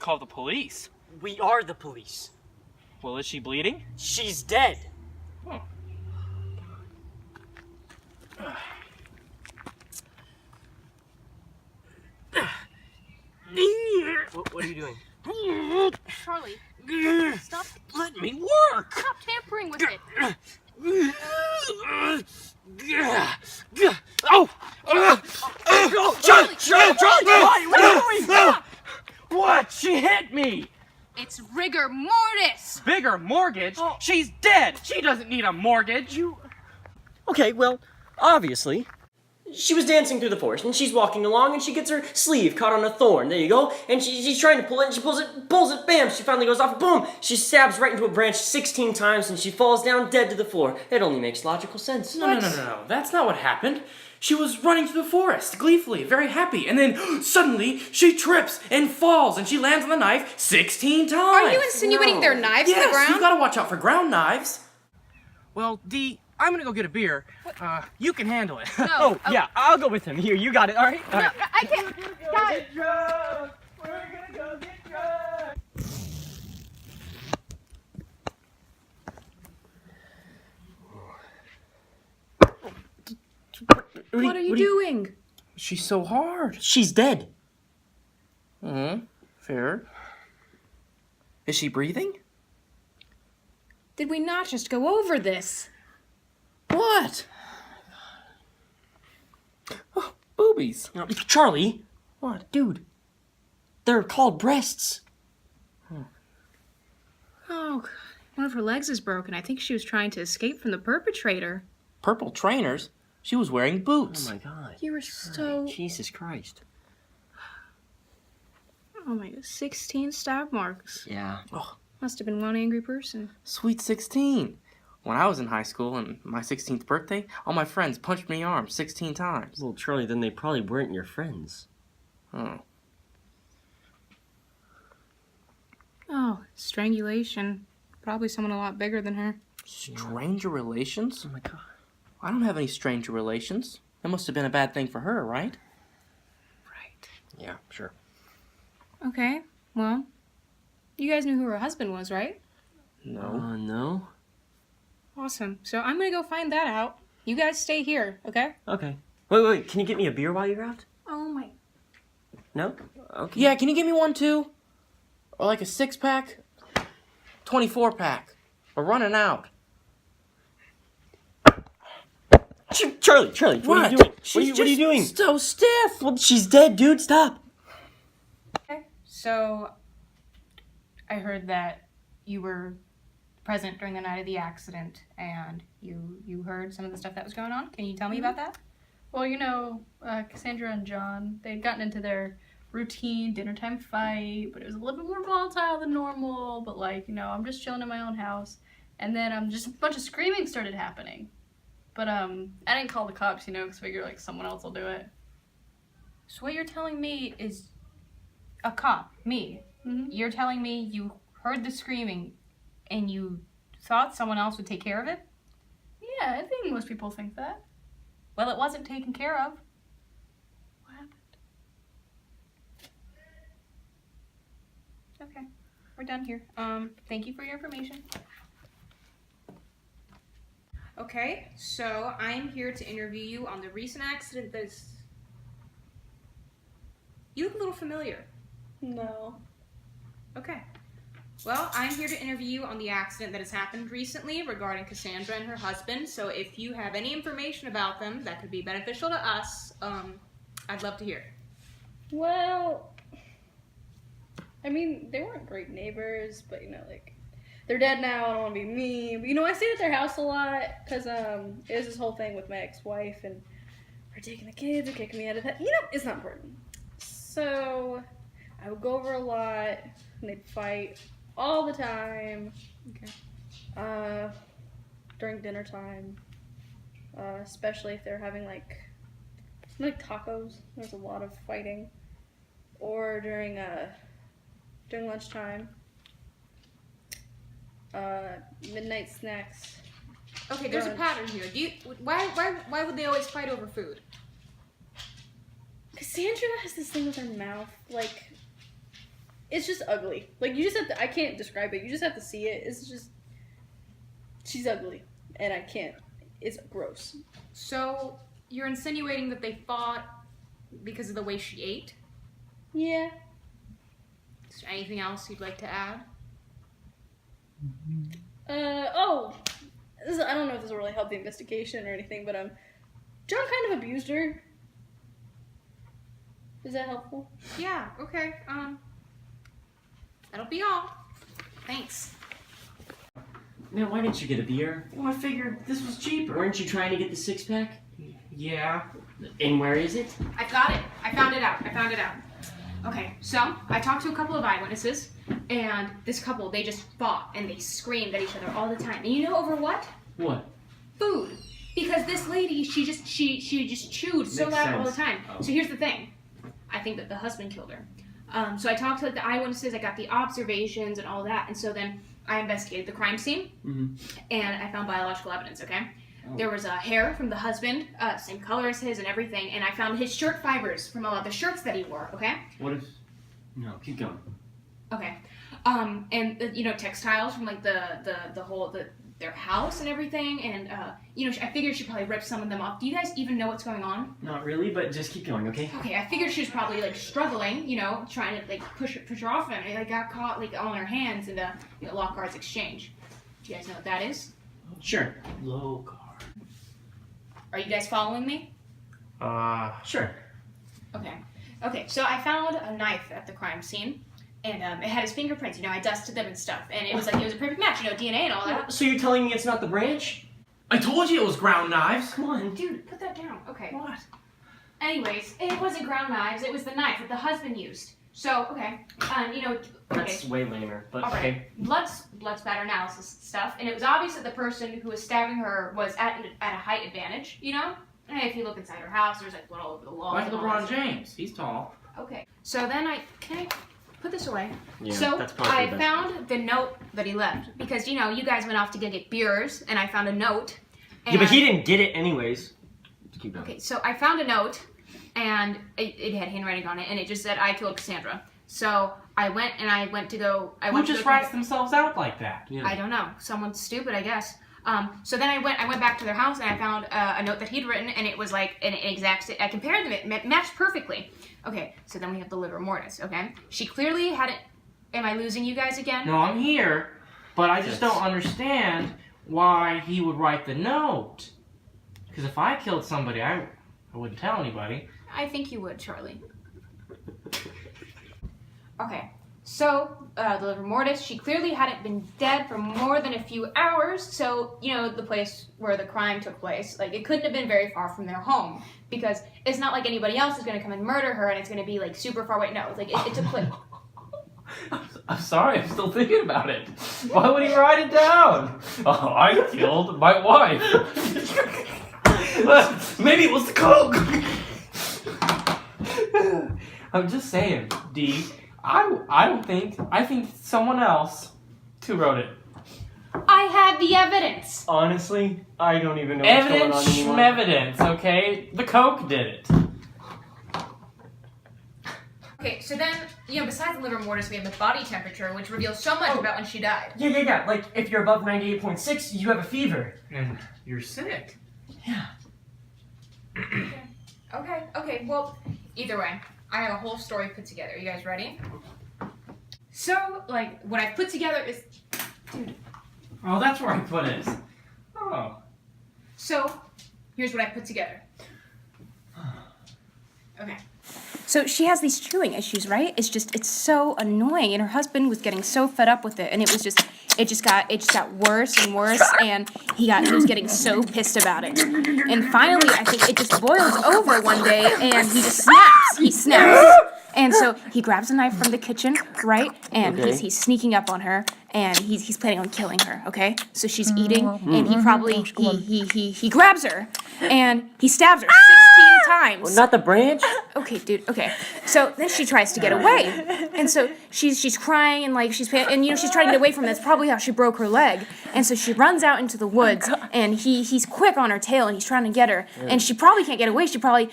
call the police. We are the police. Well, is she bleeding? She's dead. Oh. What are you doing? Charlie, stop. Let me work! Stop tampering with it. Oh! Charlie! What are you doing? What? She hit me! It's rigor mortis. Bigger mortgage? She's dead! She doesn't need a mortgage! Okay, well, obviously. She was dancing through the forest, and she's walking along, and she gets her sleeve caught on a thorn. There you go. And she's trying to pull it, and she pulls it, bam! She finally goes off, boom! She stabs right into a branch 16 times, and she falls down dead to the floor. It only makes logical sense. No. That's not what happened. She was running through the forest, gleefully, very happy, and then suddenly she trips and falls, and she lands on the knife 16 times. Are you insinuating there are knives in the Yes, ground? you've got to watch out for ground knives. Well, Dee, I'm gonna go get a beer. You can handle it. No. Oh, yeah, I'll go with him. Here, you got it, all right? No, I can't. Guys. We're gonna go get drugs! What are you doing? She's so hard. She's dead. Fair. Is she breathing? Did we not just go over this? What? Oh, boobies. No, Charlie, What? dude, they're called breasts. Oh, one of her legs is broken. I think she was trying to escape from the perpetrator. Purple trainers? She was wearing boots. Oh my God. You were so... Jesus Christ. Oh my God, 16 stab marks. Yeah. Must have been one angry person. Sweet 16. When I was in high school and my 16th birthday, all my friends punched me in the arm 16 times. Well, Charlie, then they probably weren't your friends. Oh. Oh, strangulation. Probably someone a lot bigger than her. Stranger relations? Oh my God. I don't have any stranger relations. That must have been a bad thing for her, right? Right. Yeah, sure. Okay, well, you guys knew who her husband was, right? No. No? Awesome. So I'm gonna go find that out. You guys stay here, okay? Okay. Wait, can you get me a beer while you're out? Oh my... No? Okay. Yeah, can you give me one too? Or like a 6-pack? 24-pack. We're running out. Charlie, what are you doing? What are you doing? So stiff. Well, she's dead, dude. Stop. Okay, so I heard that you were present during the night of the accident, and you heard some of the stuff that was going on. Can you tell me about that? Well, you know, Cassandra and John, they'd gotten into their routine dinner time fight, but it was a little bit more volatile than normal, but like, you know, I'm just chilling in my own house, and then just a bunch of screaming started happening. But I didn't call the cops, you know, because I figured like someone else will do it. So what you're telling me is a cop, me. Mm-hmm. You're telling me you heard the screaming and you thought someone else would take care of it? Yeah, I think most people think that. Well, it wasn't taken care of. What happened? Okay, we're done here. Thank you for your information. Okay, so I'm here to interview you on the recent accident that's... You look a little familiar. No. Okay. Well, I'm here to interview you on the accident that has happened recently regarding Cassandra and her husband. So if you have any information about them that could be beneficial to us, I'd love to hear it. Well, I mean, they weren't great neighbors, but you know, like, they're dead now, I don't want to be mean. But, you know, I stayed at their house a lot, because, it was this whole thing with my ex-wife, and her taking the kids and kicking me out of that. You know, it's not important. So, I would go over a lot, and they'd fight all the time. Okay. During dinner time. Especially if they're having, like tacos. There's a lot of fighting. Or during lunchtime. Midnight snacks. Okay, there's a pattern here. Why would they always fight over food? Cassandra has this thing with her mouth, like it's just ugly. Like, you just have to, I can't describe it. You just have to see it. It's just, she's ugly. And I can't. It's gross. So, you're insinuating that they fought because of the way she ate? Yeah. Is there anything else you'd like to add? I don't know if this will really help the investigation or anything, but John kind of abused her. Is that helpful? Yeah, okay. That'll be all. Thanks. Man, why didn't you get a beer? Well, I figured this was cheaper. Weren't you trying to get the six-pack? Yeah. And where is it? I got it. I found it out. Okay, so I talked to a couple of eyewitnesses, and this couple, they just fought and they screamed at each other all the time. And you know over what? What? Food. Because this lady, she just chewed so Makes loud all the sense. time. Oh. So here's the thing. I think that the husband killed her. So I talked to the eyewitnesses, I got the observations and all that, and so then I investigated the crime scene, and I found biological evidence, okay? Oh. There was hair from the husband, same color as his and everything, and I found his shirt fibers from a lot of the shirts that he wore, okay? What if... No, keep going. Okay. And, textiles from, like, their house and everything, and, I figured she probably ripped some of them off. Do you guys even know what's going on? Not really, but just keep going, okay? Okay, I figured she was probably, like, struggling, trying to, like, push her off him, and, like, got caught, like, on her hands, and, lock guards exchange. Do you guys know what that is? Sure. Low card. Are you guys following me? Sure. Okay, so I found a knife at the crime scene, and it had his fingerprints, I dusted them and stuff, and it was a perfect match, DNA and all that. So you're telling me it's not the branch? I told you it was ground knives. Come on. Dude, put that down. Okay. What? Anyways, it wasn't ground knives, it was the knife that the husband used. So, okay, That's way lamer, but all right. okay. Blood spatter analysis stuff, and it was obvious that the person who was stabbing her was at a height advantage, Hey, if you look inside her house, there's like blood all over the walls. Like and all LeBron that. James. He's tall. Okay, so then can I put this away? Yeah, So that's probably I the best. found the note that he left because you guys went off to go get beers, and I found a note. Yeah, but and- he didn't get it anyways. Just keep going. Okay, so I found a note, and it had handwriting on it, and it just said, "I killed Cassandra." So I went to go. Who just writes themselves out like that? Yeah. I don't know. Someone stupid, I guess. So then I went back to their house and I found a note that he'd written, and it was like an exact. I compared them; it matched perfectly. Okay, so then we have the livor mortis. Okay, she clearly hadn't. Am I losing you guys again? No, I'm here, but I just Yes. don't understand why he would write the note. Because if I killed somebody, I wouldn't tell anybody. I think you would, Charlie. Okay, so the livor mortis, she clearly hadn't been dead for more than a few hours, so, the place where the crime took place, like, it couldn't have been very far from their home, because it's not like anybody else is going to come and murder her, and it's going to be, like, super far away. No, it's like, it took place. I'm sorry, I'm still thinking about it. Why would he write it down? Oh, I killed my wife. Maybe it was the coke. I'm just saying, D. I think someone else who wrote it. I had the evidence! Honestly, I don't even know what's going on Evidence anymore. schmevidence, okay? The coke did it. Okay, so then, besides the livor mortis, we have the body temperature, which reveals so much about when she died. Yeah. Like, if you're above 98.6, you have a fever. And you're sick. Yeah. Okay, well, either way, I have a whole story put together. You guys ready? So, like, what I've put together is... Dude. Oh, that's where I put it. Oh. So, here's what I put together. Okay. So she has these chewing issues, right? It's so annoying, and her husband was getting so fed up with it, and it just got worse and worse, and he was getting so pissed about it. And finally, I think it just boils over one day, and he just snaps. He snaps. And so he grabs a knife from the kitchen, right? And Okay. he's sneaking up on her, and he's planning on killing her, okay? So she's eating, and he probably he grabs her, and he stabs her 16 times. Well, not the branch. Okay, dude. Okay. So then she tries to get away, and so she's crying and like she's she's trying to get away from. That's probably how she broke her leg. And so she runs out into the woods, and he's quick on her tail, and he's trying to get her. And she probably can't get away. She probably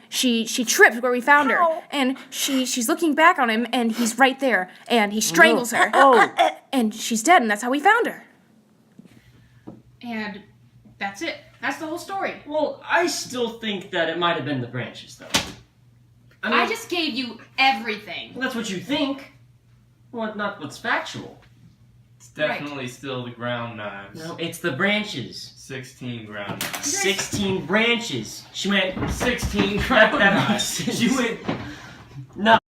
she tripped where we found her, and she's looking back on him, and he's right there, and he strangles her. Oh. And she's dead, and that's how we found her. And that's it. That's the whole story. Well, I still think that it might have been the branches, though. I just gave you everything. Well, that's what you think. Well, not what's factual. It's definitely still the ground knives. No, it's the branches. 16 ground knives. 16 branches. She went. 16 That ground makes knives. sense. She went. No.